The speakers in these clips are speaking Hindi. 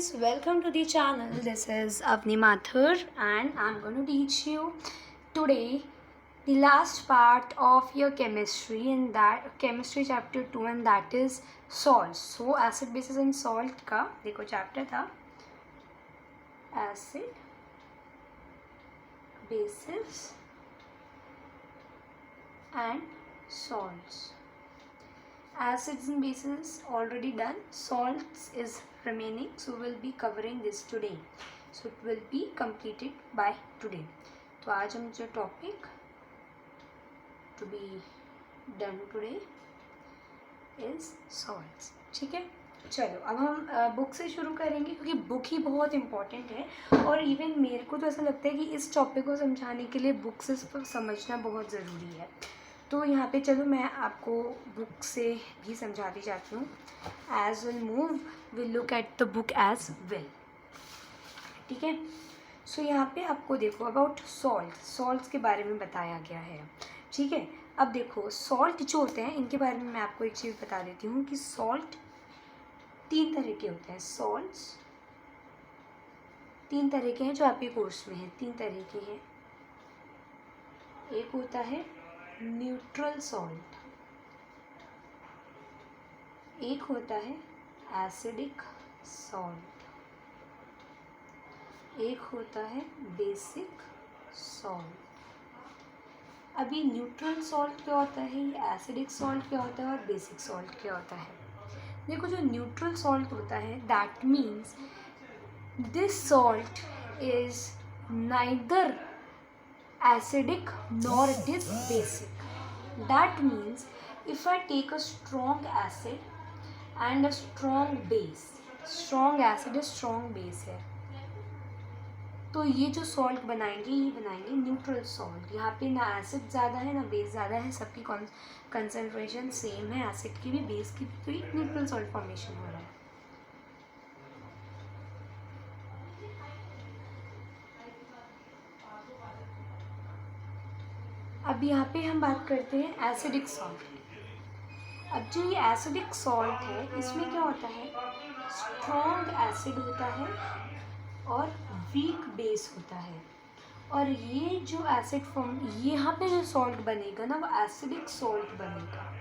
friends, welcome to the channel. This is Avni Mathur and I'm going to teach you today the last part of your chemistry in that chemistry chapter 2 and that is salts. So acid bases and salt का देखो chapter था acid bases and salts. Acids and bases already done, salts is remaining, so we'll be covering this today, so it will be completed by today. तो आज हम जो topic to be done today is salts. ठीक है, चलो अब हम बुक से शुरू करेंगे क्योंकि बुक ही बहुत इम्पॉर्टेंट है और इवन मेरे को तो ऐसा लगता है कि इस टॉपिक को समझाने के लिए बुक से समझना बहुत ज़रूरी है. तो यहाँ पे चलो मैं आपको बुक से भी समझाती जाती हूँ. As we'll move we'll look at the book as well. ठीक है, सो यहाँ पे आपको देखो अबाउट सॉल्ट्स के बारे में बताया गया है. ठीक है, अब देखो सॉल्ट जो होते हैं इनके बारे में मैं आपको एक चीज़ बता देती हूँ कि सॉल्ट 3 तरह के होते हैं. सॉल्ट्स 3 तरह के हैं जो आपके कोर्स में हैं. 3 तरह के हैं. एक होता है न्यूट्रल सॉल्ट, एक होता है एसिडिक सॉल्ट, एक होता है बेसिक सॉल्ट. अभी न्यूट्रल सॉल्ट क्या होता है, एसिडिक सॉल्ट क्या होता है और बेसिक सॉल्ट क्या होता है. देखो जो न्यूट्रल सॉल्ट होता है that means this salt is neither acidic nor it is basic. That means if I take a strong acid and a strong base, strong acid is strong base है, तो ये जो सॉल्ट बनाएंगे ये बनाएंगे न्यूट्रल सॉल्ट. यहाँ पे ना एसिड ज़्यादा है ना बेस ज़्यादा है, सबकी कंसनट्रेशन सेम है, एसिड की भी बेस की भी, तो ये न्यूट्रल सॉल्ट फॉर्मेशन हो रहा है. अब यहाँ पे हम बात करते हैं एसिडिक सॉल्ट. अब जो ये एसिडिक सॉल्ट है इसमें क्या होता है, स्ट्रॉन्ग एसिड होता है और वीक बेस होता है. और ये जो एसिड फॉर्म यहाँ पे जो सॉल्ट बनेगा ना वो एसिडिक सॉल्ट बनेगा.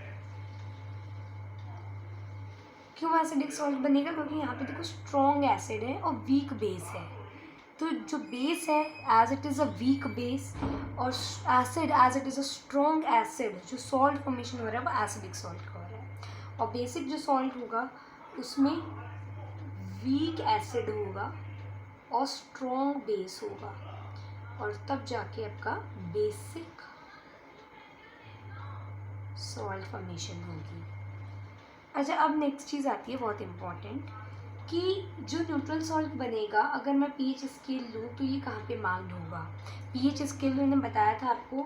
क्यों एसिडिक सॉल्ट बनेगा, क्योंकि यहाँ पे देखो स्ट्रॉन्ग एसिड है और वीक बेस है. तो जो बेस है as it is a weak base और acid as it is a strong acid, जो सॉल्ट फॉर्मेशन हो रहा है वो एसिडिक सॉल्ट का हो रहा है. और बेसिक जो सॉल्ट होगा उसमें वीक एसिड होगा और स्ट्रॉन्ग बेस होगा और तब जाके आपका बेसिक सॉल्ट फॉर्मेशन होगी. अच्छा, अब नेक्स्ट चीज़ आती है बहुत इम्पॉर्टेंट कि जो न्यूट्रल सॉल्ट बनेगा अगर मैं पीएच स्केल लूँ तो ये कहाँ पे मार्क्ड होगा. पीएच स्केल मैंने बताया था आपको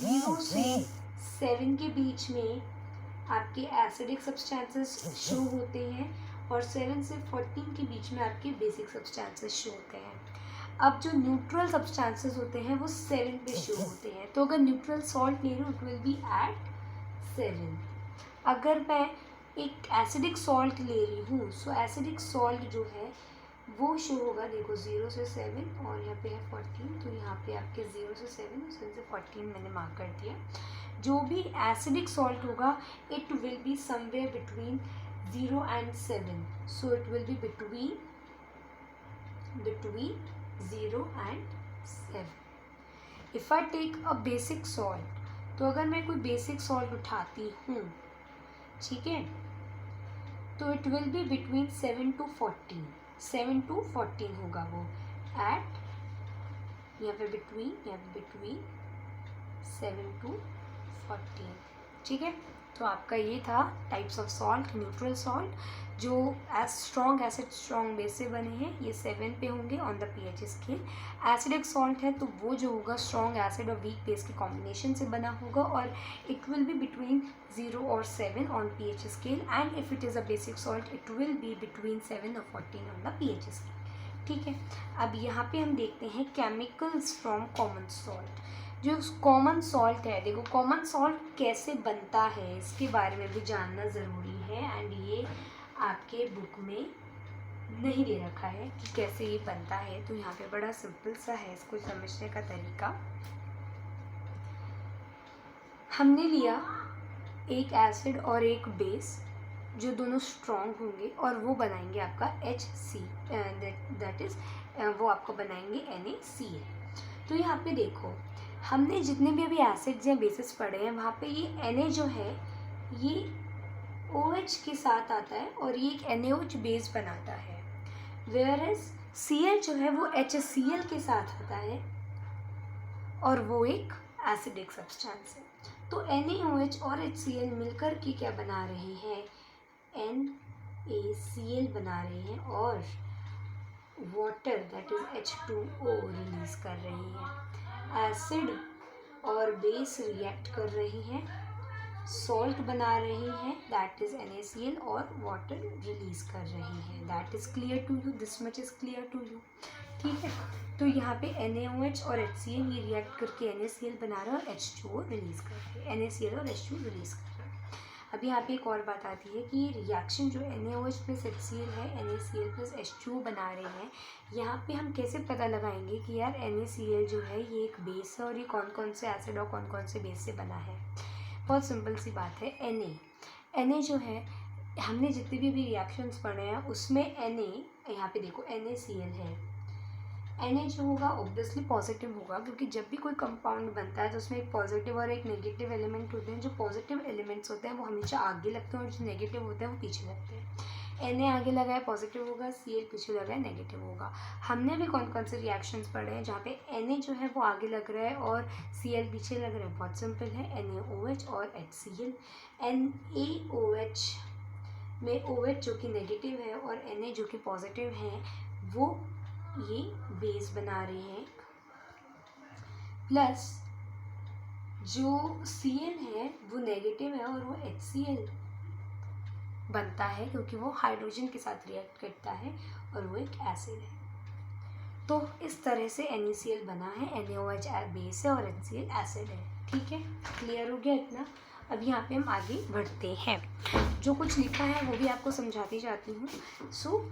0 से 7 के बीच में आपके एसिडिक सब्सटेंसेस शो होते हैं और 7 से 14 के बीच में आपके बेसिक सब्सटेंसेस शो होते हैं. अब जो न्यूट्रल सब्सटेंसेस होते हैं वो 7 पे शो होते हैं. तो अगर न्यूट्रल सॉल्ट ले रही हूँ इट विल बी एट 7. अगर मैं एक एसिडिक सॉल्ट ले रही हूँ सो एसिडिक सॉल्ट जो है वो शो होगा देखो 0 से 7 और यहाँ पे है 14. तो यहाँ पे आपके 0 से 7 और 7 से 14 मैंने मार्क कर दिया. जो भी एसिडिक सॉल्ट होगा it will be somewhere between 0 and 7. So it will be between 0 and 7. If I take a basic salt, तो अगर मैं कोई बेसिक सॉल्ट उठाती हूँ, ठीक है, तो it will be between 7 to 14. 7 to 14 होगा वो एट यहाँ पे बिटवीन 7 to 14. ठीक है, तो आपका ये था types of salt. Neutral salt जो as strong acid strong base से बने हैं ये 7 पे होंगे on the pH scale. Acidic salt है तो वो जो होगा स्ट्रॉन्ग एसिड और वीक बेस के कॉम्बिनेशन से बना होगा और इट विल बी बिटवीन 0 और 7 on pH scale. And if it is a basic salt it will be between 7 और 14 ऑन द पीएच स्केल. ठीक है, अब यहाँ पे हम देखते हैं केमिकल्स फ्रॉम कॉमन सॉल्ट. जो कॉमन सॉल्ट है, देखो कॉमन सॉल्ट कैसे बनता है इसके बारे में भी जानना ज़रूरी है. एंड ये आपके बुक में नहीं दे रखा है कि कैसे ये बनता है, तो यहाँ पे बड़ा सिंपल सा है इसको समझने का तरीका। हमने लिया एक एसिड और एक बेस जो दोनों स्ट्रॉन्ग होंगे और वो बनाएंगे आपका HC, दैट इज़ वो आपको बनाएंगे NaCl। तो यहाँ पे देखो हमने जितने भी अभी एसिड्स या बेसिस पढ़े हैं वहाँ पे ये Na जो है ये OH के साथ आता है और ये एक NaOH बेस बनाता है, वेयर एज Cl जो है वो HCl के साथ आता है और वो एक एसिडिक सब्सटेंस है। तो NaOH और HCl मिलकर के क्या बना रहे हैं, NaCl बना रहे हैं और water that is H2O release कर रही है। एसिड और बेस रिएक्ट कर रही हैं, सॉल्ट बना रही हैं दैट इज NaCl और वाटर रिलीज कर रही हैं। That is clear to you, this much is clear to you, ठीक है। तो यहाँ पे NaOH और HCl ये रिएक्ट करके NaCl बना रहा है और H2O रिलीज कर रहे हैं, NaCl और H2O रिलीज कर रहे हैं। अब यहाँ पे एक और बात आती है कि ये रिएक्शन जो NaOH प्लस HCl है NaCl प्लस H2O बना रहे हैं, यहाँ पे हम कैसे पता लगाएंगे कि यार NaCl जो है ये एक बेस है और ये कौन कौन से एसिड और कौन कौन से बेस से बना है। बहुत सिंपल सी बात है, Na जो है हमने जितने भी रिएक्शंस पढ़े हैं उसमें Na, यहाँ पे देखो NaCl है, Na जो होगा ऑब्वियसली पॉजिटिव होगा क्योंकि जब भी कोई कंपाउंड बनता है तो उसमें एक पॉजिटिव और एक नेगेटिव एलिमेंट होते हैं। जो पॉजिटिव एलिमेंट्स होते हैं वो हमेशा आगे लगते हैं और जो नेगेटिव होते हैं वो पीछे लगते हैं। Na आगे लगा है पॉजिटिव होगा, Cl पीछे लगा है नेगेटिव होगा। हमने भी कौन कौन से रिएक्शंस पढ़े हैं जहाँ पे Na जो है वो आगे लग रहा है और Cl पीछे लग रहा है, बहुत सिंपल है, NaOH और HCl। NaOH में OH जो कि नेगेटिव है और Na जो कि पॉजिटिव है वो ये बेस बना रहे हैं, प्लस जो Cl है वो नेगेटिव है और वो HCl बनता है क्योंकि वो हाइड्रोजन के साथ रिएक्ट करता है और वो एक एसिड है। तो इस तरह से NaCl बना है, NaOH बेस है और HCl एसिड है, ठीक है। क्लियर हो गया इतना। अब यहाँ पे हम आगे बढ़ते हैं, जो कुछ लिखा है वो भी आपको समझाती जाती हूँ। सो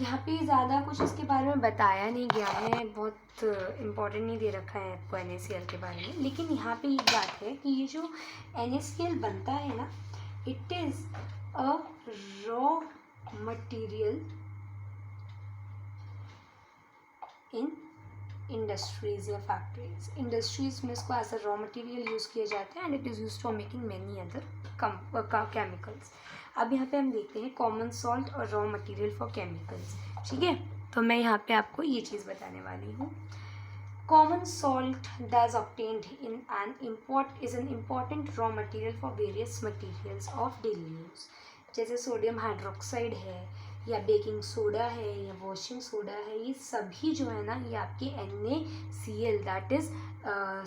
यहाँ पे ज़्यादा कुछ इसके बारे में बताया नहीं गया है, बहुत इम्पोर्टेंट नहीं दे रखा है आपको NaCl के बारे में, लेकिन यहाँ पे एक बात है कि ये जो NaCl बनता है ना, it is a raw material in industries या फैक्ट्रीज। इंडस्ट्रीज में इसको as a raw material use किया जाता है and it is use for making many other chemicals. अब यहाँ पे हम देखते हैं कॉमन सॉल्ट और रॉ मटेरियल फॉर केमिकल्स, ठीक है। तो मैं यहाँ पे आपको ये चीज़ बताने वाली हूँ। Common salt that obtained in an import is an important raw material for various materials of daily use, जैसे सोडियम हाइड्रोक्साइड है या बेकिंग सोडा है या वॉशिंग सोडा है, ये सभी जो है ना ये आपके NaCl that is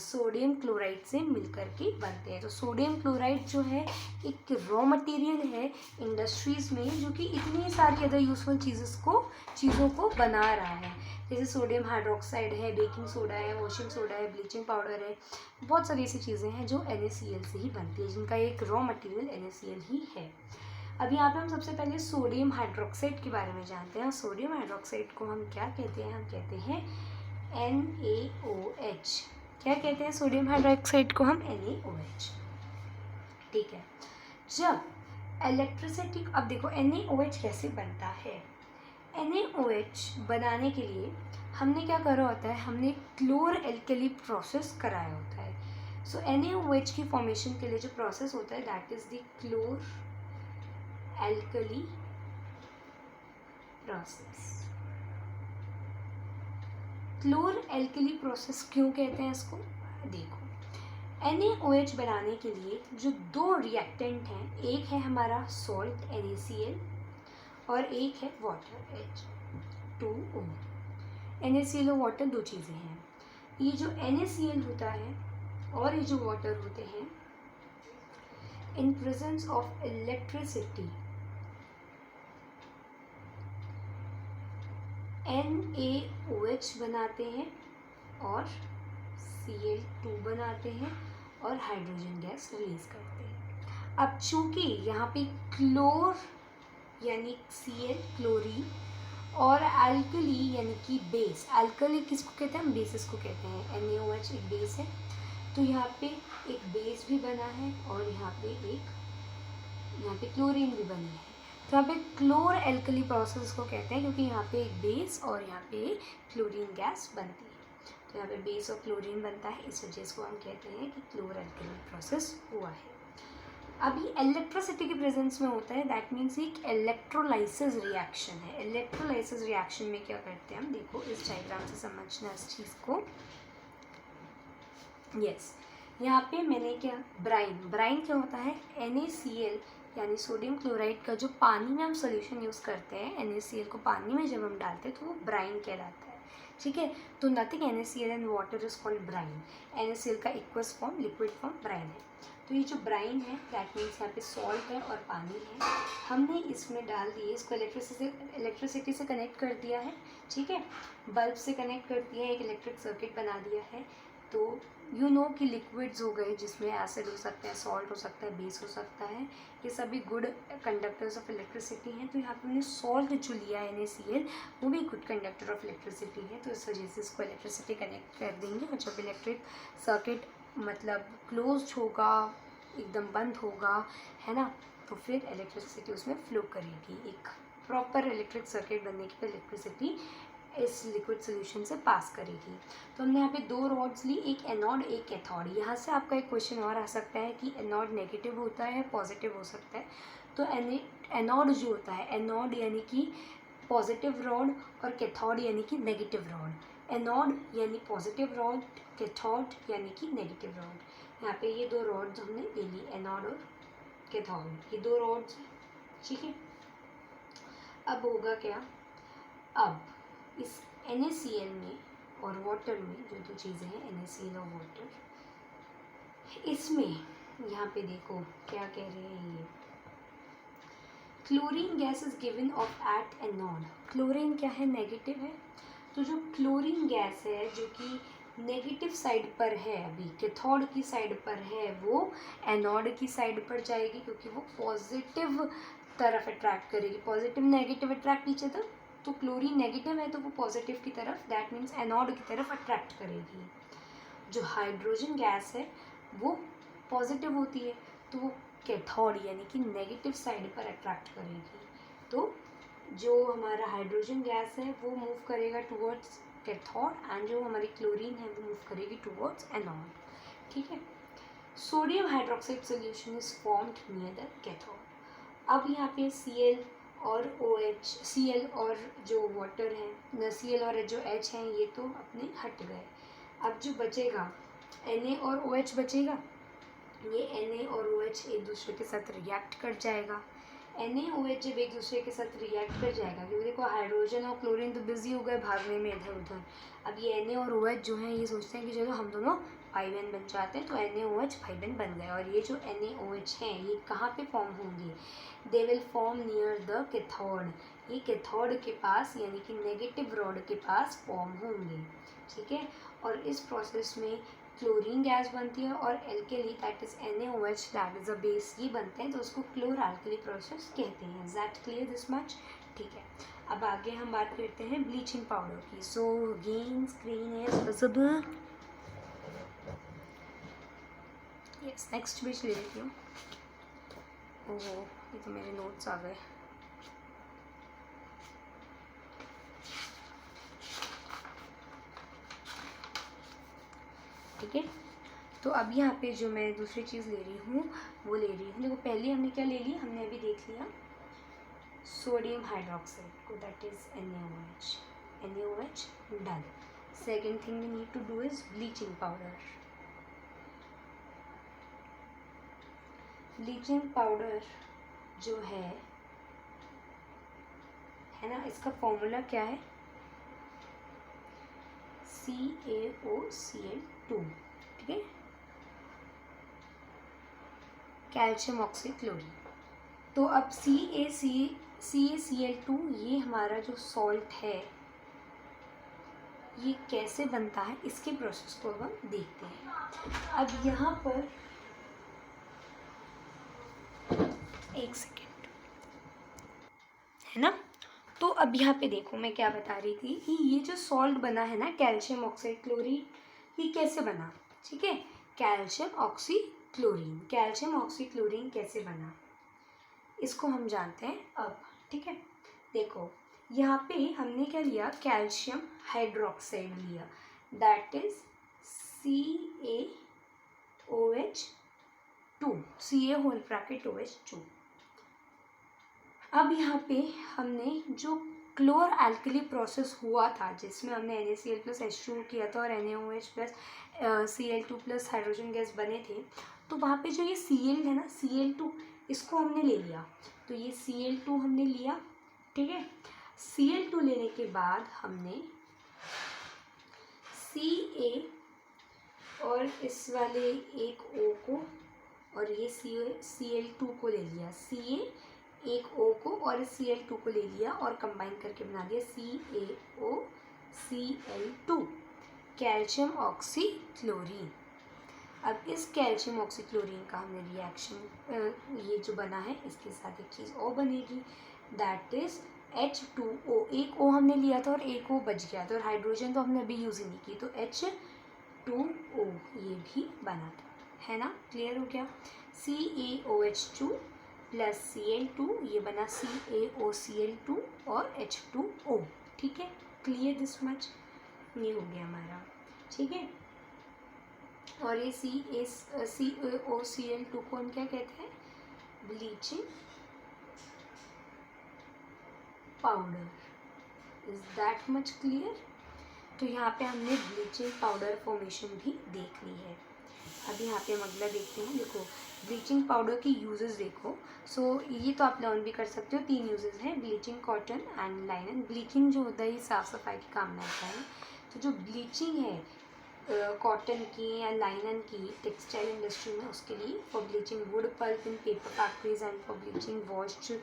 sodium chloride से मिलकर के बनते हैं। तो सोडियम क्लोराइड जो है एक रॉ मटेरियल है इंडस्ट्रीज़ में जो कि इतनी सारी अदर यूजफुल चीज़ों को बना रहा है, जैसे सोडियम हाइड्रोक्साइड है, बेकिंग सोडा है, वॉशिंग सोडा है, ब्लीचिंग पाउडर है, बहुत सारी ऐसी चीज़ें हैं जो NaCl से ही बनती है, जिनका एक रॉ मटेरियल NaCl ही है। अब यहाँ पे हम सबसे पहले सोडियम हाइड्रोक्साइड के बारे में जानते हैं। सोडियम हाइड्रोक्साइड को हम क्या कहते हैं, हम कहते हैं NaOH। क्या कहते हैं सोडियम हाइड्रोक्साइड को हम? NaOH, ठीक है। जब इलेक्ट्रिसिटी, अब देखो NaOH कैसे बनता है। NaOH बनाने के लिए हमने क्या करा होता है, हमने क्लोर एल्केली प्रोसेस कराया होता है। सो NaOH की फॉर्मेशन के लिए जो प्रोसेस होता है that is the chlor alkali process. Chlor alkali process क्यों कहते हैं इसको? देखो NaOH बनाने के लिए जो दो रिएक्टेंट हैं, एक है हमारा सॉल्ट NaCl और एक है वाटर H2O। NaCl और वाटर दो चीज़ें हैं। ये जो NaCl होता है और ये जो वाटर होते हैं, in presence of electricity NaOH बनाते हैं और Cl2 बनाते हैं और हाइड्रोजन गैस रिलीज करते हैं। अब चूंकि यहाँ पे क्लोर यानी Cl क्लोरीन और अल्कली यानी कि बेस, अल्कली किसको कहते हैं, हम बेसिस को कहते हैं। NaOH एक बेस है, तो यहाँ पे एक बेस भी बना है और यहाँ पे क्लोरीन भी बनी है। तो यहाँ पे क्लोर एल्कली प्रोसेस को कहते हैं क्योंकि यहाँ पे एक बेस और यहाँ पे क्लोरीन गैस बनती है। तो यहाँ पे बेस और क्लोरीन बनता है, इस वजह से हम कहते हैं कि क्लोर एल्कली प्रोसेस हुआ है। अभी इलेक्ट्रिसिटी के प्रेजेंस में होता है, दैट मीन्स एक इलेक्ट्रोलाइसिस रिएक्शन है। इलेक्ट्रोलाइसिस रिएक्शन में क्या करते हैं हम, देखो इस डायग्राम से समझना इस चीज़ को। यस, यहाँ पे मैंने क्या, ब्राइन क्या होता है, NaCl यानी सोडियम क्लोराइड का जो पानी में हम सोल्यूशन यूज़ करते हैं, NaCl को पानी में जब हम डालते हैं तो वो ब्राइन कहलाता है। ठीक है, तो nothing NaCl and water is called brine. NaCl का aqueous form, liquid form brine है। तो ये जो ब्राइन है दैट मीन्स यहाँ पे सॉल्ट है और पानी है, हमने इसमें डाल दिए, इसको इलेक्ट्रिसिटी से कनेक्ट कर दिया है। ठीक है, बल्ब से कनेक्ट कर दिया है, एक इलेक्ट्रिक सर्किट बना दिया है। तो यू नो कि लिक्विड्स हो गए जिसमें एसिड हो सकता है, सॉल्ट हो सकता है, बेस हो सकता है, ये सभी गुड कंडक्टर्स ऑफ इलेक्ट्रिसिटी हैं। तो यहाँ पे मैंने सॉल्ट जो लिया है NaCl, वो भी गुड कंडक्टर ऑफ इलेक्ट्रिसिटी है, तो इस वजह से इसको इलेक्ट्रिसिटी कनेक्ट कर देंगे। और जब इलेक्ट्रिक सर्किट मतलब क्लोज होगा, एकदम बंद होगा, है ना, तो फिर इलेक्ट्रिसिटी उसमें फ्लो करेगी। एक प्रॉपर इलेक्ट्रिक सर्किट बनने के बाद इलेक्ट्रिसिटी इस लिक्विड सोल्यूशन से पास करेगी। तो हमने यहाँ पे दो रॉड्स ली, एक एनोड एक कैथोड। यहाँ से आपका एक क्वेश्चन और आ सकता है कि एनोड नेगेटिव होता है पॉजिटिव हो सकता है। तो एनोड जो होता है, एनोड यानी कि पॉजिटिव रॉड और कैथोड यानी कि नेगेटिव रॉड। एनोड यानी पॉजिटिव रॉड, कैथोड यानी कि नेगेटिव रॉड। यहाँ पे ये दो रॉड्स हमने ले ली, एनोड और कैथोड, ये दो रॉड्स। ठीक है, अब होगा क्या, अब इस NaCl में और वाटर में, जो दो चीज़ें हैं NaCl और वाटर, इसमें यहाँ पे देखो क्या कह रहे हैं ये, chlorine gas is given of at anode. Chlorine क्या है, नेगेटिव है। तो जो क्लोरीन गैस है जो कि नेगेटिव साइड पर है, अभी कैथोड की साइड पर है, वो एनोड की साइड पर जाएगी क्योंकि वो पॉजिटिव तरफ अट्रैक्ट करेगी। Positive negative attract each other, तो क्लोरीन नेगेटिव है तो वो पॉजिटिव की तरफ, दैट मीन्स एनोड की तरफ अट्रैक्ट करेगी। जो हाइड्रोजन गैस है वो पॉजिटिव होती है तो वो कैथोड यानी कि नेगेटिव साइड पर अट्रैक्ट करेगी। तो जो हमारा हाइड्रोजन गैस है वो मूव करेगा टुवर्ड्स कैथोड एंड जो हमारी क्लोरीन है वो मूव करेगी टुवर्ड्स एनोड। ठीक है, sodium hydroxide solution is formed near the cathode. अब यहाँ पे Cl और OH, Cl और जो वाटर है, Cl और जो H हैं ये तो अपने हट गए। अब जो बचेगा Na और OH बचेगा, ये Na और OH एक दूसरे के साथ रिएक्ट कर जाएगा। NaOH जब एक दूसरे के साथ रिएक्ट कर जाएगा, क्योंकि देखो हाइड्रोजन और क्लोरीन तो बिजी हो गए भागने में इधर उधर, अब ये Na और OH जो हैं ये सोचते हैं कि चलो हम दोनों भाई बहन बन जाते हैं, तो NaOH भाई बहन बन गए। और ये जो NaOH हैं ये कहाँ पे फॉर्म होंगे, they will form near the cathode, ये कैथोड के पास यानी कि नेगेटिव रॉड के पास फॉर्म होंगे। ठीक है, और इस प्रोसेस में क्लोरीन गैस बनती है और alkali that is NaOH that is a base, ये बनते हैं, तो उसको क्लोर एल्केली प्रोसेस कहते हैं। Is that clear this much? ठीक है, अब आगे हम बात करते हैं ब्लीचिंग पाउडर की। So again screen is visible, yes, next page ले लेती हूँ। ओहो, ये तो मेरे नोट्स आ गए। ठीक है, तो अब यहाँ पे जो मैं दूसरी चीज़ ले रही हूँ वो ले रही हूँ, देखो पहले हमने क्या ले लिया, हमने अभी देख लिया सोडियम हाइड्रोक्साइड को, that is NaOH done. Second thing we need to do is bleaching powder. Bleaching powder जो है ना, इसका फॉर्मूला क्या है, CaOCl2। ठीक है, कैल्शियम ऑक्सीक्लोरीन। तो अब CaCl2 ये हमारा जो सॉल्ट है ये कैसे बनता है, इसके प्रोसेस को हम देखते हैं। अब यहाँ पर एक सेकेंड, है ना, तो अब यहाँ पे देखो मैं क्या बता रही थी कि ये जो सॉल्ट बना है ना कैल्शियम ऑक्साइड क्लोरीन, ये कैसे बना, ठीक है, कैल्शियम ऑक्सीक्लोरीन कैसे बना इसको हम जानते हैं अब, ठीक है। देखो यहाँ पे हमने क्या लिया, कैल्शियम हाइड्रोक्साइड लिया, दैट इज CaOH2। अब यहाँ पे हमने जो क्लोर एल्कली प्रोसेस हुआ था जिसमें हमने NaCl प्लस H2 किया था और NaOH plus Cl2 plus hydrogen gas बने थे, तो वहाँ पे जो ये Cl है ना, Cl2, इसको हमने ले लिया। तो ये Cl2 हमने लिया, ठीक है। Cl2 लेने के बाद हमने Ca और इस वाले एक O को और ये Cl2 को ले लिया, Ca एक O को और इस Cl2 को ले लिया और कंबाइन करके बना दिया CaOCl2, कैल्शियम ऑक्सीक्लोरीन। अब इस कैल्शियम ऑक्सीक्लोरीन का हमने रिएक्शन ये जो बना है इसके साथ एक चीज़ और बनेगी, दैट इज H2O। एक O हमने लिया था और एक O बच गया था और हाइड्रोजन तो हमने अभी यूज़ ही नहीं की, तो H2O ये भी बना था, है ना, क्लियर हो गया। CaOH2 प्लस Cl2 ये बना CaOCl2 और H2O, ठीक है, क्लियर दिस मच, ये हो गया हमारा, ठीक है। और ये CaOCl2 को हम क्या कहते हैं, bleaching powder, is that much clear. तो यहाँ पे हमने ब्लीचिंग पाउडर फॉर्मेशन भी देख ली है। अब यहाँ पे हम अगला देखते हैं। देखो ब्लीचिंग पाउडर की यूजेस देखो, सो ये तो आप लर्न भी कर सकते हो, 3 यूजेस हैं, ब्लीचिंग, कॉटन एंड लाइनन। ब्लीचिंग जो होता है ये साफ़ सफाई के काम में आता है। तो जो ब्लीचिंग है कॉटन की या लाइनन की टेक्सटाइल इंडस्ट्री में, उसके लिए for bleaching wood pulp in paper factories and for bleaching washed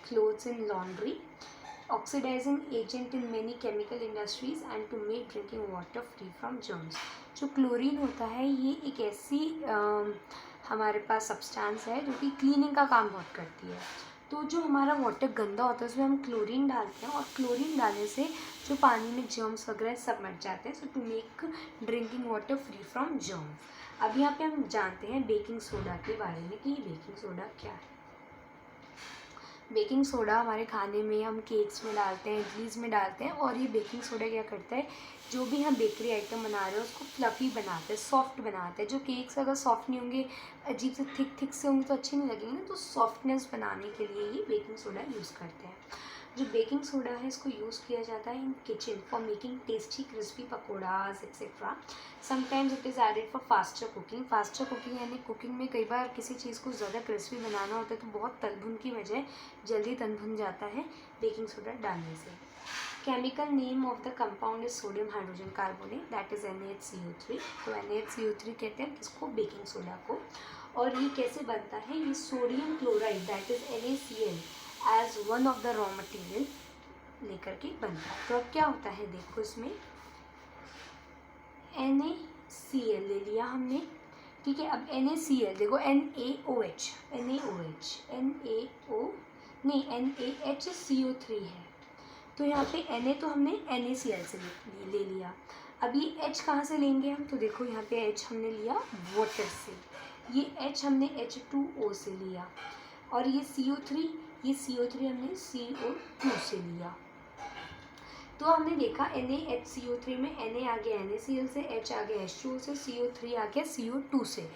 clothes in laundry, oxidizing agent in many chemical industries and to make drinking water free from germs. जो क्लोरीन होता है ये एक ऐसी हमारे पास सब्सटेंस है जो कि क्लीनिंग का काम बहुत करती है। तो जो हमारा वाटर गंदा होता है उसमें हम क्लोरीन डालते हैं और क्लोरीन डालने से जो पानी में जर्म्स वगैरह सब मर जाते हैं, so to make drinking water free from germs. अब यहाँ पे हम जानते हैं बेकिंग सोडा के बारे में कि बेकिंग सोडा क्या है। बेकिंग सोडा हमारे खाने में हम केक्स में डालते हैं, इडलीज में डालते हैं, और ये बेकिंग सोडा क्या करता है, जो भी हम बेकरी आइटम बना रहे हैं उसको फ्लफ़ी बनाते हैं, सॉफ्ट बनाते हैं। जो केक्स अगर सॉफ्ट नहीं होंगे, अजीब से थिक से होंगे तो अच्छे नहीं लगेंगे, तो सॉफ्टनेस बनाने के लिए ये बेकिंग सोडा यूज़ करते हैं। जो बेकिंग सोडा है इसको यूज़ किया जाता है in kitchen for making tasty crispy pakoras etcetera. Sometimes it is added for faster cooking. Faster cooking यानी कुकिंग में कई बार किसी चीज़ को ज़्यादा क्रिस्पी बनाना होता है तो बहुत तलभुन की बजाय जल्दी तलभुन जाता है बेकिंग सोडा डालने से। Chemical name of the compound is sodium hydrogen carbonate, that is NaHCO3। तो NaHCO3 कहते हैं किसको, बेकिंग सोडा को। और ये कैसे बनता है, ये sodium chloride that is NaCl as one of the raw material लेकर के बनता है। तो अब क्या होता है देखो, इसमें NaCl ले लिया हमने, ठीक है। अब NaCl देखो NaHCO3 है, तो यहाँ पे Na तो हमने NaCl से ले लिया। अब ये H कहाँ से लेंगे हम, तो देखो यहाँ पे H हमने लिया वाटर से, ये H हमने H2O से लिया, और ये CO3 हमने CO2 से लिया। तो हमने देखा NaHCO3 में Na आ गया NaCl से, H आ गया H2O से, CO3 आ गया CO2 से।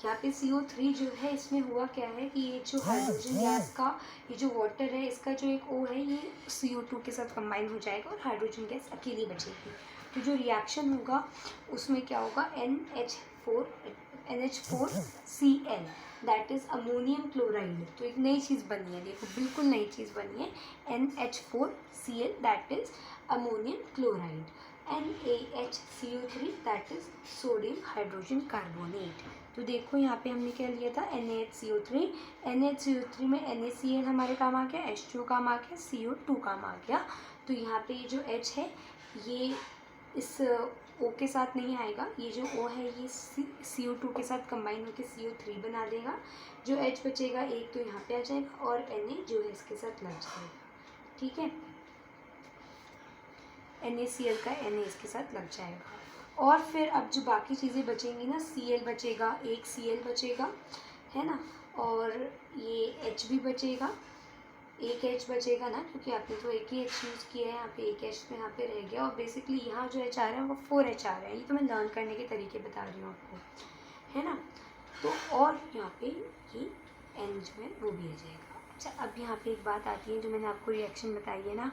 यहाँ पे CO3 जो है इसमें हुआ क्या है कि ये जो हाइड्रोजन गैस का ये जो वाटर है इसका जो एक O है ये CO2 के साथ कंबाइन हो जाएगा और हाइड्रोजन गैस अकेली बचेगी। तो जो रिएक्शन होगा उसमें क्या होगा, NH4Cl that is ammonium chloride. तो एक नई चीज़ बनी है, देखो बिल्कुल नई चीज़ बनी है, NH4Cl that is ammonium chloride, NaHCO3 that is sodium hydrogen carbonate. तो देखो यहाँ पे हमने क्या लिया था, NaHCO3 में NaCl हमारे काम आ गया, H2 काम आ गया, CO2 काम आ गया। तो यहाँ पे ये जो H है ये इस O के साथ नहीं आएगा, ये जो O है ये CO2 के साथ कंबाइन होकर CO3 बना देगा। जो H बचेगा एक तो यहाँ पे आ जाएगा और Na जो है इसके साथ लग जाएगा, ठीक है। NaCl का Na इसके साथ लग जाएगा। और फिर अब जो बाकी चीज़ें बचेंगी ना, Cl बचेगा, एक Cl बचेगा, है ना, और ये H भी बचेगा, एक H बचेगा ना, क्योंकि आपने तो एक ही H यूज़ किया है, यहाँ पे एक H तो यहाँ पे रह गया। और बेसिकली यहाँ जो H आ रहा है वो 4H आ रहा है। ये तो मैं लर्न करने के तरीके बता रही हूँ आपको, है ना। तो और यहाँ पे ये N जो है वो भी आ जाएगा। अच्छा, अब यहाँ पे एक बात आती है, जो मैंने आपको रिएक्शन बताई है ना,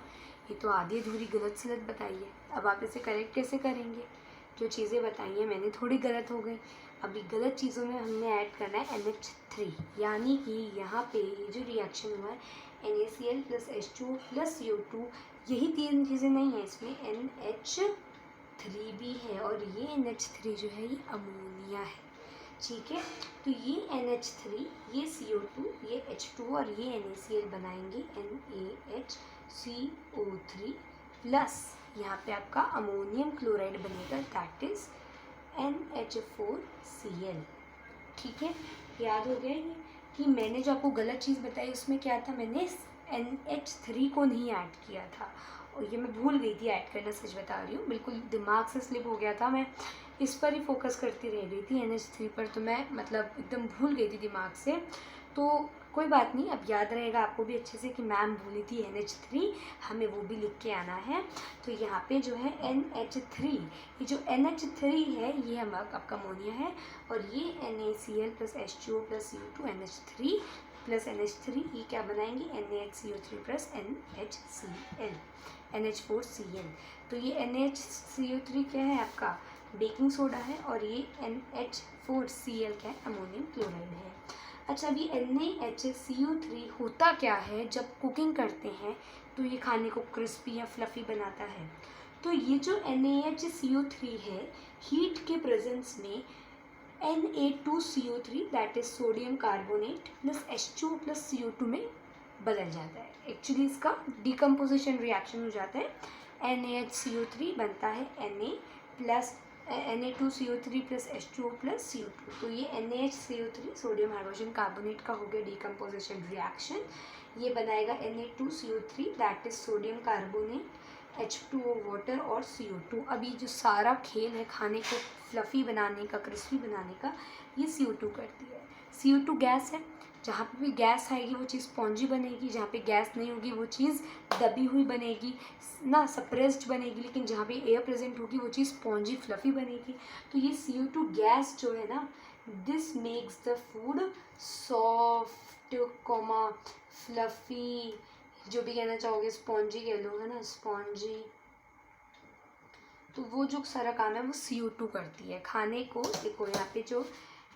ये तो आधी अधूरी गलत सलत बताई है। अब आप इसे करेक्ट कैसे करेंगे? जो चीज़ें बताई हैं मैंने थोड़ी गलत हो गई। अभी गलत चीज़ों में हमने ऐड करना है NH3, यानी कि यहाँ पे ये जो रिएक्शन हुआ है NaCl + H2O + CO2, यही तीन चीज़ें नहीं है, इसमें NH3 भी है, और ये NH3 जो है ये अमोनिया है, ठीक है। तो ये NH3, ये CO2, ये H2 और ये NaCl बनाएंगे NaHCO3 प्लस यहाँ पे आपका अमोनियम क्लोराइड बनेगा, दैट इज NH4Cl, ठीक है। याद हो गया ये कि मैंने जो आपको गलत चीज़ बताई उसमें क्या था, मैंने NH3 को नहीं ऐड किया था, और ये मैं भूल गई थी ऐड करना, सच बता रही हूँ, बिल्कुल दिमाग से स्लिप हो गया था, मैं इस पर ही फोकस करती रह गई थी NH3 पर, तो मैं मतलब एकदम भूल गई थी दिमाग से। तो कोई बात नहीं, अब याद रहेगा आपको भी अच्छे से कि मैम भूली थी NH3, हमें वो भी लिख के आना है। तो यहाँ पे जो है NH3, ये जो NH3 है ये हम आपका अमोनिया है, और ये NaCl + H2O + CO2 NH3 + NH3, ये क्या बनाएंगे NaHCO3 + NH4Cl। तो ये NaHCO3 क्या है आपका बेकिंग सोडा है, और ये NH4Cl क्या है अमोनियम क्लोराइड है। अच्छा, अभी NaHCO3 होता क्या है, जब कुकिंग करते हैं तो ये खाने को क्रिस्पी या फ्लफ़ी बनाता है। तो ये जो NaHCO3 है, हीट के प्रेजेंस में Na2CO3 that is sodium carbonate + H2O + CO2 में बदल जाता है। एक्चुअली इसका डिकम्पोजिशन रिएक्शन हो जाता है, NaHCO3 बनता है Na2CO3 + H2O + CO2। तो ये NaHCO3 सोडियम हाइड्रोजन कार्बोनेट का हो गया डिकम्पोजिशन रिएक्शन, ये बनाएगा Na2CO3 that is sodium carbonate, H2O water और CO2। अभी जो सारा खेल है खाने को फ्लफ़ी बनाने का, क्रिस्पी बनाने का, ये CO2 करती है। CO2 गैस है, जहाँ पे भी गैस आएगी वो चीज़ स्पॉन्जी बनेगी, जहाँ पे गैस नहीं होगी वो चीज़ दबी हुई बनेगी ना, सप्रेस्ड बनेगी, लेकिन जहाँ पे एयर प्रेजेंट होगी वो चीज़ स्पॉन्जी फ्लफ़ी बनेगी। तो ये CO2 गैस जो है ना, this makes the food soft fluffy, जो भी कहना चाहोगे, स्पॉन्जी कह लो, है ना, स्पॉन्जी। तो वो जो सारा काम है वो CO2 करती है खाने को। देखो यहाँ पे जो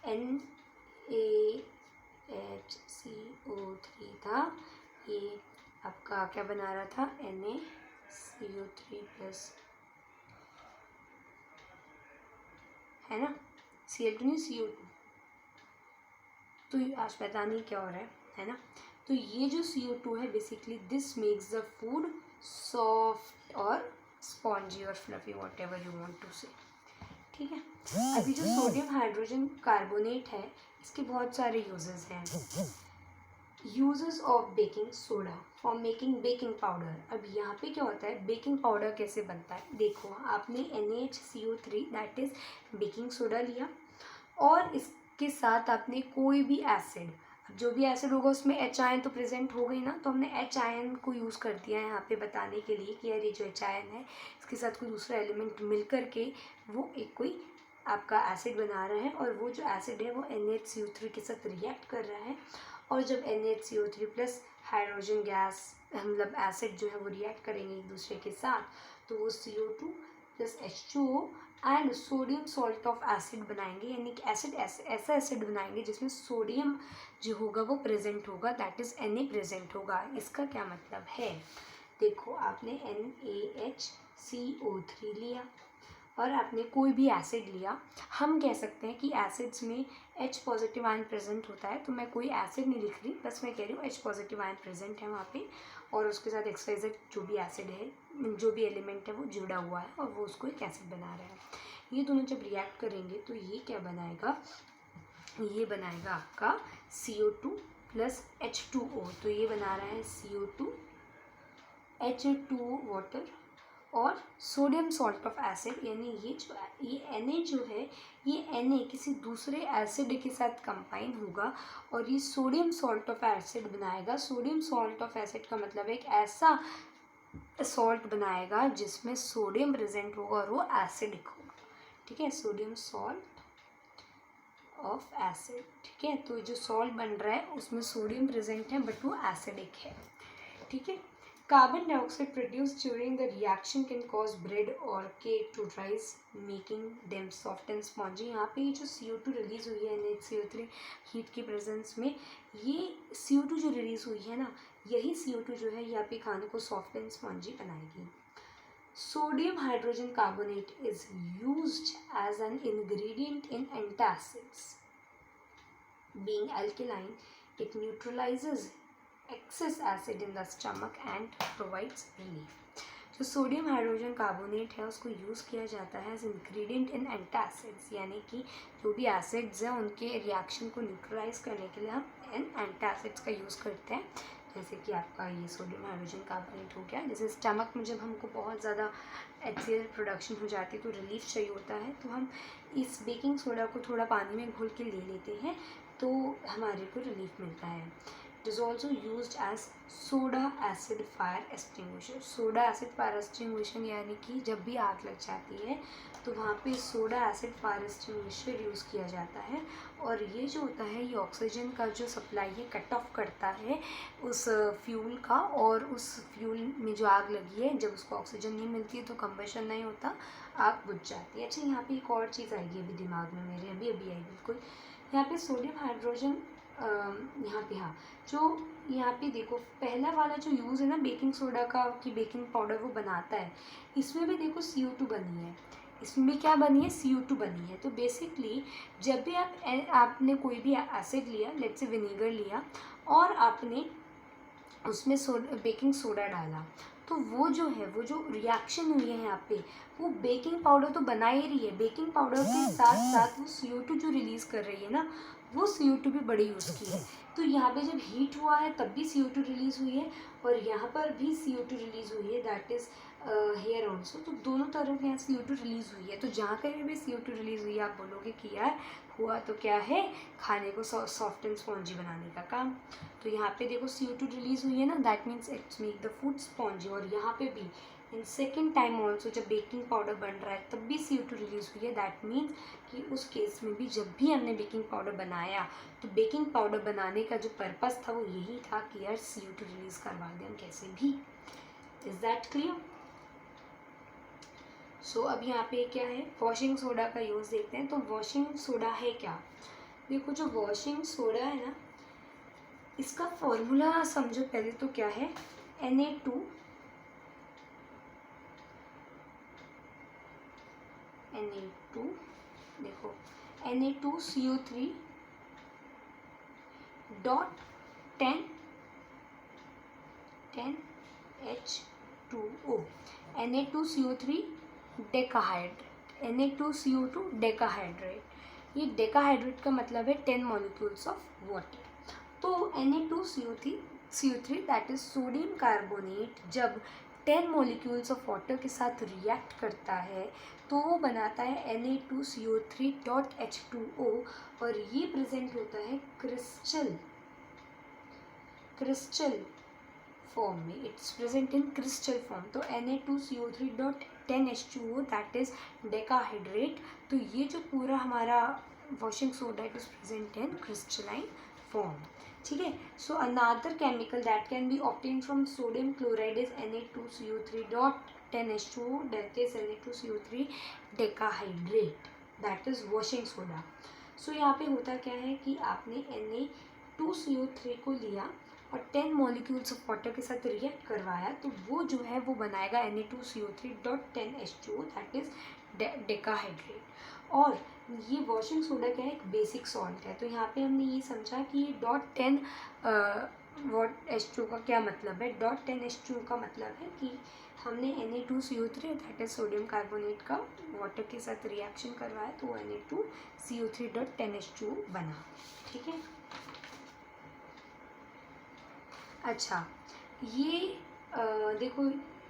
NaHCO3 था, ये आपका क्या बना रहा था, NaCO3 प्लस, है ना, Cl2 नहीं CO2, तो आज पता नहीं क्या हो रहा है ना। तो ये जो CO2 है basically this makes the food soft और स्पॉन्जी और fluffy, whatever you want to say, ठीक है। अभी जो सोडियम हाइड्रोजन कार्बोनेट है, इसके बहुत सारे यूजेस हैं। Uses of baking soda for making baking powder. अब यहाँ पे क्या होता है, बेकिंग पाउडर कैसे बनता है, देखो आपने NaHCO3 that is baking soda लिया, और इसके साथ आपने कोई भी एसिड, जो भी एसिड होगा उसमें H आयन तो प्रेजेंट हो गई ना, तो हमने H आयन को यूज़ कर दिया है यहाँ पे बताने के लिए कि यार ये जो H आयन है इसके साथ कोई दूसरा एलिमेंट मिल करके वो एक कोई आपका एसिड बना रहा है, और वो जो एसिड है वो NaHCO3 के साथ रिएक्ट कर रहा है, और जब NaHCO3 प्लस हाइड्रोजन गैस मतलब एसिड जो है वो रिएक्ट करेंगे एक दूसरे के साथ, तो वो CO2 plus H2O and sodium salt of acid बनाएंगे, यानी कि एसिड ऐसा एसिड बनाएंगे जिसमें सोडियम जो होगा वो प्रेजेंट होगा, दैट इज Na प्रेजेंट होगा। इसका क्या मतलब है, देखो आपने NaHCO3 लिया और आपने कोई भी एसिड लिया, हम कह सकते हैं कि एसिड्स में H पॉजिटिव आयन प्रेजेंट होता है, तो मैं कोई एसिड नहीं लिख रही, बस मैं कह रही हूँ H पॉजिटिव आयन प्रेजेंट है वहाँ पे, और उसके साथ XYZ जो भी एसिड है, जो भी एलिमेंट है वो जुड़ा हुआ है, और वो उसको एक एसिड बना रहा है। ये दोनों जब रिएक्ट करेंगे तो ये क्या बनाएगा, ये बनाएगा आपका CO2 प्लस H2O, तो ये बना रहा है CO2 H2O वाटर, और सोडियम सॉल्ट ऑफ एसिड, यानी ये Na जो है ये Na किसी दूसरे एसिड के साथ कंबाइन होगा और ये सोडियम सॉल्ट ऑफ एसिड बनाएगा। सोडियम सॉल्ट ऑफ एसिड का मतलब एक ऐसा सॉल्ट बनाएगा जिसमें सोडियम प्रेजेंट होगा और वो एसिडिक होगा। ठीक है, सोडियम सॉल्ट ऑफ एसिड। ठीक है, तो जो सॉल्ट बन रहा है उसमें सोडियम प्रेजेंट है बट वो एसिडिक है। ठीक है, carbon dioxide produce during the reaction can cause bread और cake to rise making them soft and spongy. यहाँ पे ये जो CO2 रिलीज हुई है NH CO3 हीट के प्रेजेंस में, ये CO2 जो रिलीज हुई है ना, यही CO2 जो है यहाँ पे खाने को सॉफ्ट एंड स्पॉन्जी बनाएगी। Sodium hydrogen carbonate is used as an ingredient in antacids. Being alkaline, it neutralizes excess acid in the stomach and provides relief. जो सोडियम हाइड्रोजन कार्बोनेट है उसको यूज़ किया जाता है एज इंग्रेडिएंट इन एंटासिड्स, यानी कि जो भी एसिड्स हैं उनके रिएक्शन को न्यूट्रलाइज करने के लिए हम एंटासिड्स का यूज़ करते हैं। जैसे कि आपका ये सोडियम हाइड्रोजन कार्बोनेट हो गया। जैसे स्टमक में जब हमको बहुत ज़्यादा HCl प्रोडक्शन हो जाती है तो रिलीफ चाहिए होता है, तो हम इस बेकिंग सोडा को थोड़ा पानी में घोल के ले लेते हैं तो हमारे को रिलीफ मिलता है। It is also used as soda acid fire extinguisher. Soda acid fire extinguisher यानी कि जब भी आग लग जाती है तो वहाँ पे soda acid fire extinguisher use किया जाता है और ये जो होता है ये ऑक्सीजन का जो सप्लाई है कट ऑफ करता है उस फ्यूल का, और उस फ्यूल में जो आग लगी है जब उसको ऑक्सीजन नहीं मिलती है तो कंबशन नहीं होता, आग बुझ जाती है। अच्छा, यहाँ पे एक और चीज़ आएगी अभी दिमाग में मेरे, अभी आई बिल्कुल। यहाँ पे सोडियम हाइड्रोजन यहाँ पे, हाँ, जो यहाँ पे देखो पहला वाला जो यूज़ है ना बेकिंग सोडा का कि बेकिंग पाउडर वो बनाता है, इसमें भी देखो CO2 बनी है, इसमें भी क्या बनी है CO2 बनी है। तो बेसिकली जब भी आपने कोई भी एसिड लिया, लेट्स से विनेगर लिया और आपने उसमें बेकिंग सोडा डाला, तो वो जो है वो जो रिएक्शन हुई है यहाँ पे वो बेकिंग पाउडर तो बना ही रही है, बेकिंग पाउडर के साथ साथ वो CO2 जो रिलीज़ कर रही है ना वो CO2 भी बड़ी यूज़ की है। तो यहाँ पे जब हीट हुआ है तब भी CO2 रिलीज़ हुई है और यहाँ पर भी CO2 रिलीज़ हुई है, दैट इज़ हेयर ऑल्सो। तो दोनों तरफ यहाँ CO2 रिलीज़ हुई है, तो जहाँ कहीं भी CO2 रिलीज़ हुई है आप बोलोगे कि यार हुआ तो क्या है, खाने को सॉफ्ट एंड स्पॉन्जी बनाने का काम। तो यहाँ पे देखो CO2 रिलीज़ हुई है ना, that means it's make the food spongy. और यहाँ पे भी इन सेकेंड टाइम ऑल्सो जब बेकिंग पाउडर बन रहा है तब भी CO2 रिलीज़ हुई है, दैट मीन्स कि उस केस में भी जब भी हमने बेकिंग पाउडर बनाया तो बेकिंग पाउडर बनाने का जो पर्पस था वो यही था कि यार CO2 रिलीज़ करवा दें हम कैसे भी। Is that clear? सो अब यहाँ पे क्या है, वॉशिंग सोडा का यूज़ देखते हैं। तो वॉशिंग सोडा है क्या, देखो जो वॉशिंग सोडा है ना इसका फॉर्मूला समझो पहले तो क्या है, Na2 देखो Na2CO3 dot 10H2O, Na2CO3 decahydrate, Na2CO2 decahydrate. ये डेकाहाइड्रेट का मतलब है 10 मॉलिक्यूल्स ऑफ वाटर। तो Na2CO3 that is sodium carbonate जब 10 मॉलिक्यूल्स ऑफ वाटर के साथ रिएक्ट करता है तो वो बनाता है Na2CO3.H2O और ये प्रेजेंट होता है क्रिस्टल फॉर्म में, it's present in crystal form. तो Na2CO3.10H2O दैट इज डेकाहाइड्रेट। तो ये जो पूरा हमारा washing soda it is present in crystalline form. ठीक है, so another chemical that can be obtain from sodium chloride is Na2CO3.10H2O that is Na2CO3 decahydrate, that is washing soda. So यहाँ पे होता क्या है कि आपने Na2CO3 को लिया और 10 मॉलिक्यूल्स ऑफ वाटर के साथ रिएक्ट करवाया तो वो जो है वो बनाएगा Na2CO3.10H2O दैट इज डेकाहाइड्रेट। और ये वॉशिंग सोडा क्या है, एक बेसिक सॉल्ट है। तो यहाँ पे हमने ये समझा कि ये .10 H2O का क्या मतलब है, .10H2O का मतलब है कि हमने Na2CO3 that is sodium carbonate का वाटर के साथ रिएक्शन करवाया तो Na2CO3.10H2O बना। ठीक है, अच्छा ये देखो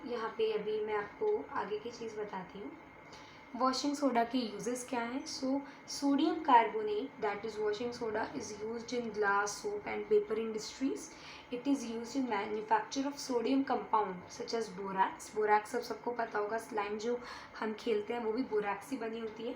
यहाँ पे अभी मैं आपको आगे की चीज़ बताती हूँ। वॉशिंग सोडा के यूजेस क्या हैं? So sodium carbonate, that is washing soda, is used in glass, soap and paper industries. It is used in manufacture of sodium compound such as borax. Borax सबको पता होगा, स्लाइम जो हम खेलते हैं वो भी बोरैक्स ही बनी होती है.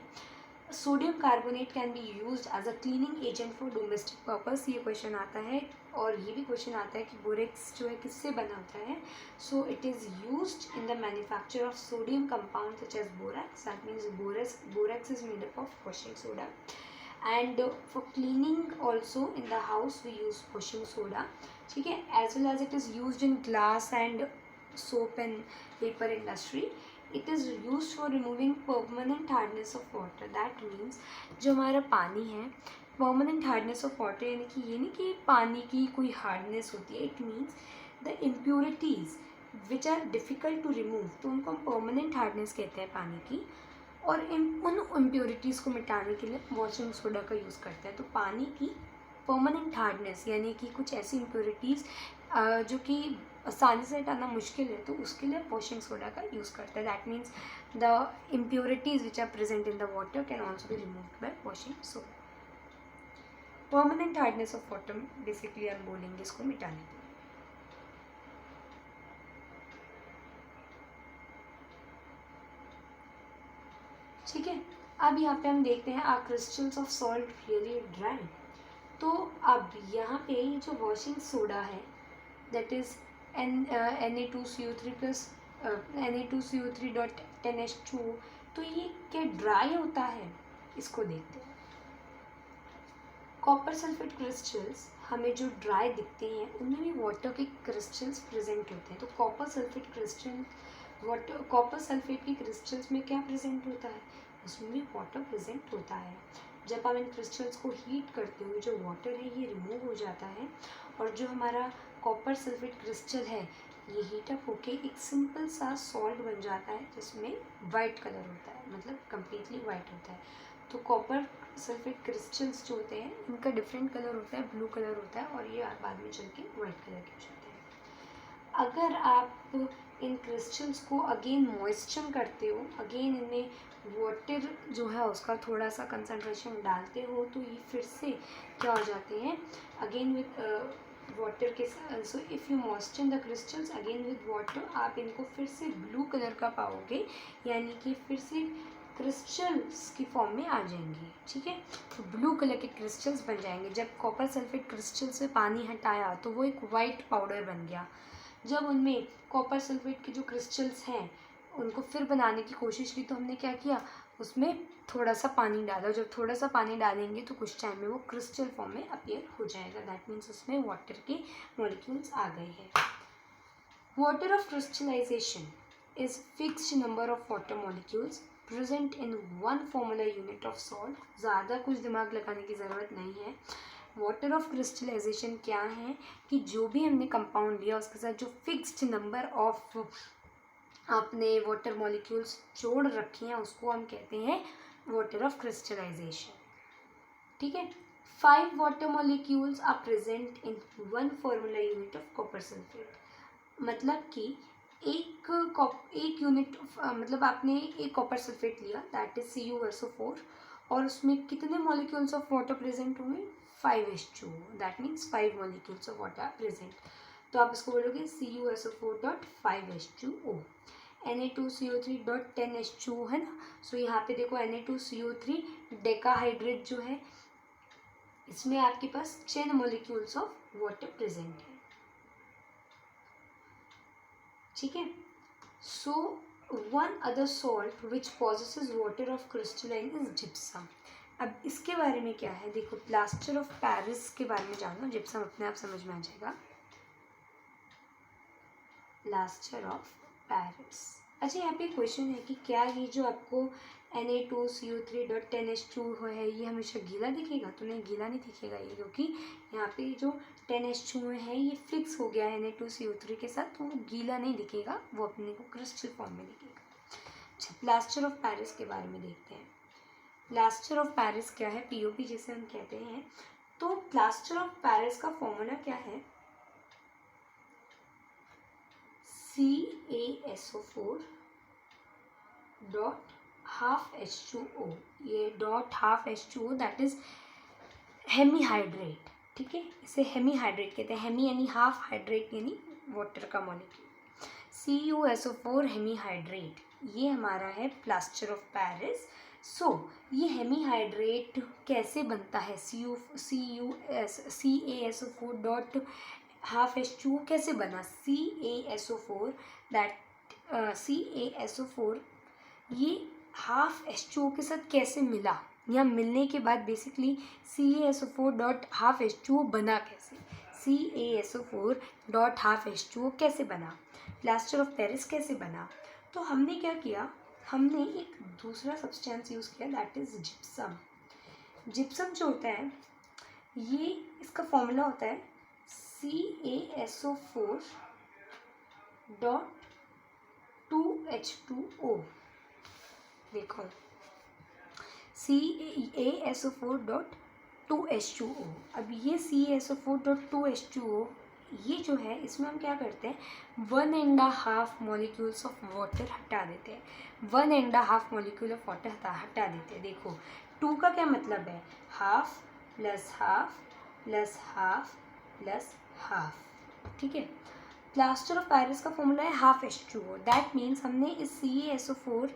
Sodium carbonate can be used as a cleaning agent for domestic purpose. ये क्वेश्चन आता है, और ये भी क्वेश्चन आता है कि बोरेक्स जो है किससे बना होता है. So it is used in the manufacture of sodium compound such as borax. That means borax is made up of washing soda. And for cleaning also in the house we use washing soda. ठीक है, as well as it is used in glass and soap and paper industry. It is used for removing permanent hardness of water. That means जो हमारा पानी है, permanent hardness of water यानी कि ये नहीं कि पानी की कोई hardness होती है. It means the impurities which are difficult to remove, तो उनको हम permanent hardness कहते हैं पानी की. और उन इम्प्योरिटीज़ को मिटाने के लिए वॉशिंग सोडा का यूज़ करते हैं. तो पानी की परमानेंट हार्डनेस यानी कि कुछ ऐसी इम्प्योरिटीज़ जो कि आसानी से हटाना मुश्किल है, तो उसके लिए वॉशिंग सोडा का यूज़ करते हैं. That means the impurities which are present in the water can also be removed by washing soda. Permanent hardness of water basically हम बोलेंगे इसको मिटाने के लिए. ठीक है, अब यहाँ पे हम देखते हैं are crystals of salt really dry. तो अब यहाँ पे ये जो वॉशिंग सोडा है, that is Na2CO3 plus Na2CO3.10H2, तो ये क्या ड्राई होता है? इसको देखते हैं. कॉपर सल्फेट क्रिस्टल्स हमें जो ड्राई दिखते हैं उनमें भी वाटर के क्रिस्टल्स प्रेजेंट होते हैं. तो कॉपर सल्फेट की क्रिस्टल्स में क्या प्रेजेंट होता है? उसमें भी वाटर प्रेजेंट होता है. जब हम इन क्रिस्टल्स को हीट करते हुए जो वाटर है ये रिमूव हो जाता है, और जो हमारा कॉपर सल्फेट क्रिस्टल है ये हीट अप होके एक सिंपल सा सॉल्ट बन जाता है जिसमें वाइट कलर होता है, मतलब कम्प्लीटली वाइट होता है. तो कॉपर सल्फेट क्रिस्टल्स जो होते हैं इनका डिफरेंट कलर होता है, ब्लू कलर होता है, और ये बाद में चल के वाइट कलर के हो जाते हैं. अगर आप इन क्रिस्टल्स को अगेन मॉइस्चर करते हो, अगेन इनमें वाटर जो है उसका थोड़ा सा कंसनट्रेशन डालते हो, तो ये फिर से क्या हो जाते हैं, अगेन विद वाटर के साथ. So if you moisture the crystals again with water, आप इनको फिर से ब्लू कलर का पाओगे, यानी कि फिर से क्रिस्टल्स की फॉर्म में आ जाएंगे. ठीक है, तो ब्लू कलर के क्रिस्टल्स बन जाएंगे. जब कॉपर सल्फेट क्रिस्टल से पानी हटाया तो वो एक वाइट पाउडर बन गया. जब उनमें कॉपर सल्फेट के जो क्रिस्टल्स हैं उनको फिर बनाने की कोशिश की, तो हमने क्या किया, उसमें थोड़ा सा पानी डाला. जब थोड़ा सा पानी डालेंगे तो कुछ टाइम में वो क्रिस्टल फॉर्म में अपीयर हो जाएगा. दैट मीन्स उसमें वाटर के मॉलिक्यूल्स आ गए हैं. Water of crystallization is fixed number of water molecules present in one formula unit of salt. ज़्यादा कुछ दिमाग लगाने की ज़रूरत नहीं है. वाटर ऑफ क्रिस्टलाइजेशन क्या है कि जो भी हमने कंपाउंड लिया उसके साथ जो फिक्स्ड नंबर ऑफ आपने वाटर मॉलिक्यूल्स जोड़ रखे हैं उसको हम कहते हैं वाटर ऑफ क्रिस्टलाइजेशन. ठीक है, 5 water molecules are present in one formula unit of copper sulphate. मतलब कि एक यूनिट मतलब आपने एक कॉपर सल्फेट लिया, दैट इज CuSO4, और उसमें कितने मॉलिक्यूल्स ऑफ वाटर प्रेजेंट होंगे? 5H2. That means 5 molecules of water present. तो आप इसको बोलोगे CuSO4.5H2O. Na2CO3.10H2O है ना. सो यहाँ पे देखो Na2CO3 डेकाहाइड्रेट जो है इसमें आपके पास 10 मॉलिक्यूल्स ऑफ वाटर प्रेजेंट है. ठीक है, so one other salt which possesses water of crystalline is gypsum. अब इसके बारे में क्या है, देखो प्लास्टर ऑफ पेरिस के बारे में जानो, जिप्सम अपने आप समझ में आ जाएगा. Plaster of Paris. अच्छा, यहाँ पे क्वेश्चन है कि क्या ये जो आपको Na2CO3.10H2 है ये हमेशा गीला दिखेगा? तो नहीं, गीला नहीं दिखेगा ये, क्योंकि यहाँ पे जो 10H2 है ये फिक्स हो गया है Na2CO3 के साथ, तो वो गीला नहीं दिखेगा, वो अपने को क्रिस्टल फॉर्म में दिखेगा. अच्छा, प्लास्टर ऑफ पेरिस के बारे में देखते हैं. प्लास्टर ऑफ पेरिस क्या है? POP जिसे हम कहते हैं. तो प्लास्टर ऑफ पेरिस का फॉर्मूला क्या है? CaSO4 डॉट हाफ H2O, ये dot half H2O that is hemihydrate, ठीक है, इसे हेमीहाइड्रेट कहते हैं। हेमी यानी हाफ, हाइड्रेट यानी वाटर का मॉलिक्यूल। CuSO4 हेमीहाइड्रेट, ये हमारा है प्लास्टर ऑफ पेरिस। सो ये हेमीहाइड्रेट कैसे बनता है? CaSO4 डॉट हाफ H2O कैसे बना? CaSO4 दैट CaSO4 ये हाफ H2O के साथ कैसे मिला, या मिलने के बाद basically CaSO4 dot half H2O बना कैसे? CaSO4 डॉट हाफ H2O कैसे बना? प्लास्टर ऑफ पेरिस कैसे बना? तो हमने क्या किया, हमने एक दूसरा सब्सटेंस यूज़ किया दैट इज़ जिप्सम। जिप्सम जो होता है, ये इसका फॉर्मूला होता है CaSO4 डॉट 2H2O। देखो CaSO4 डॉट 2H2O। अब ये CaSO4 डॉट 2H2O ये जो है, इसमें हम क्या करते हैं, 1.5 मॉलिक्यूल्स ऑफ वाटर हटा देते हैं। 1.5 मॉलिक्यूल ऑफ वाटर हटा देते हैं। देखो 2 का क्या मतलब है, half plus half plus half plus half, ठीक है। प्लास्टर ऑफ पेरिस का फॉर्मूला है हाफ H2O। दैट मीन्स हमने इस CaSO4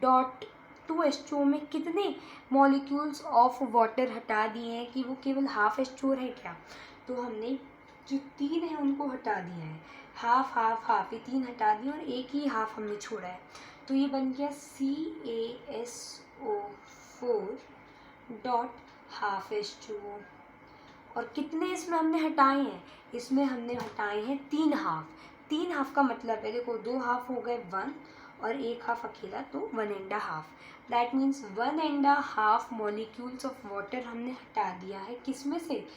डॉट 2H2O में कितने मॉलिक्यूल्स ऑफ वाटर हटा दिए हैं कि वो केवल हाफ H2O रह गया। तो हमने जो 3 है उनको हटा दिया है, हाफ हाफ हाफ, ये 3 हटा दिए और एक ही हाफ हमने छोड़ा है। तो ये बन गया CaSO4 डॉट हाफ H2O। और कितने इसमें हमने हटाए हैं, इसमें हमने हटाए हैं 3 हाफ। 3 हाफ का मतलब है, देखो 2 हाफ हो गए 1 और एक हाफ अकेला, तो 1.5। That means 1.5 molecules of water हमने हटा दिया है, किसमें से,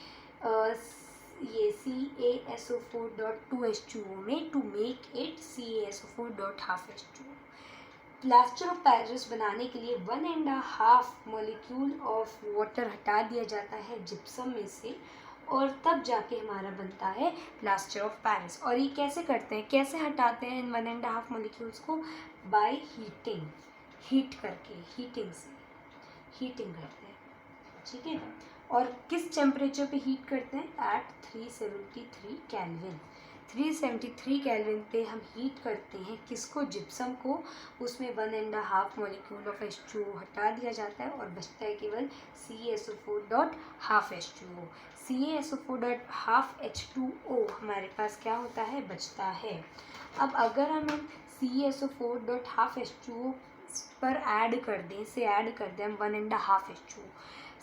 ये CaSO4 डॉट 2H2O में, to make it CaSO4 dot half H2O। Plaster of Paris बनाने के लिए 1.5 मॉलिक्यूल ऑफ वाटर हटा दिया जाता है जिप्सम में से, और तब जाके हमारा बनता है प्लास्टर ऑफ पेरिस। और ये कैसे करते हैं, कैसे हटाते हैं इन 1.5 मॉलिक्यूल्स को? बाय हीटिंग, हीट करके, हीटिंग से हीटिंग करते हैं, ठीक है। और किस टेम्परेचर पे हीट करते हैं? Eight 373 kelvin. 373 केल्विन पे हम हीट करते हैं, किसको? जिप्सम को। उसमें 1.5 मॉलिक्यूल ऑफ H2O हटा दिया जाता है और बचता है केवल CaSO4 dot half H2O। CaSO4 dot half H2O हमारे पास क्या होता है, बचता है। अब अगर हम CaSO4 डॉट हाफ H2O पर ऐड कर दें, इसे ऐड कर दें हम 1.5 H2O,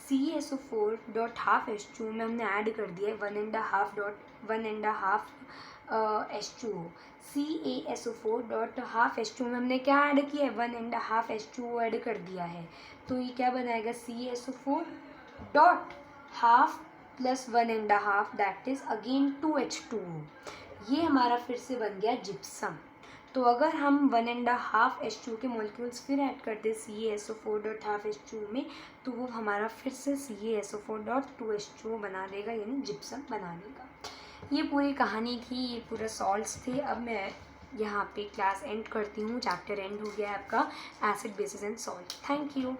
CaSO4 dot half H2O में हमने ऐड कर दिया है 1.5 H2O। CaSO4 dot half H2O में हमने क्या ऐड किया है, 1.5 H2O ऐड कर दिया है। तो ये क्या बनाएगा, CaSO4 dot half plus 1.5 that is again 2H2O। ये हमारा फिर से बन गया जिप्सम। तो अगर हम 1.5 H2O के मॉलिक्यूल्स फिर ऐड कर दें CaSO4 डॉट हाफ H2O में, तो वो हमारा फिर से CaSO4 डॉट 2H2O बना देगा, यानी जिप्सम बना देगा। ये पूरी कहानी थी, ये पूरा सॉल्ट्स थे। अब मैं यहाँ पे क्लास एंड करती हूँ, चैप्टर एंड हो गया है आपका acid basis and salt. Thank you.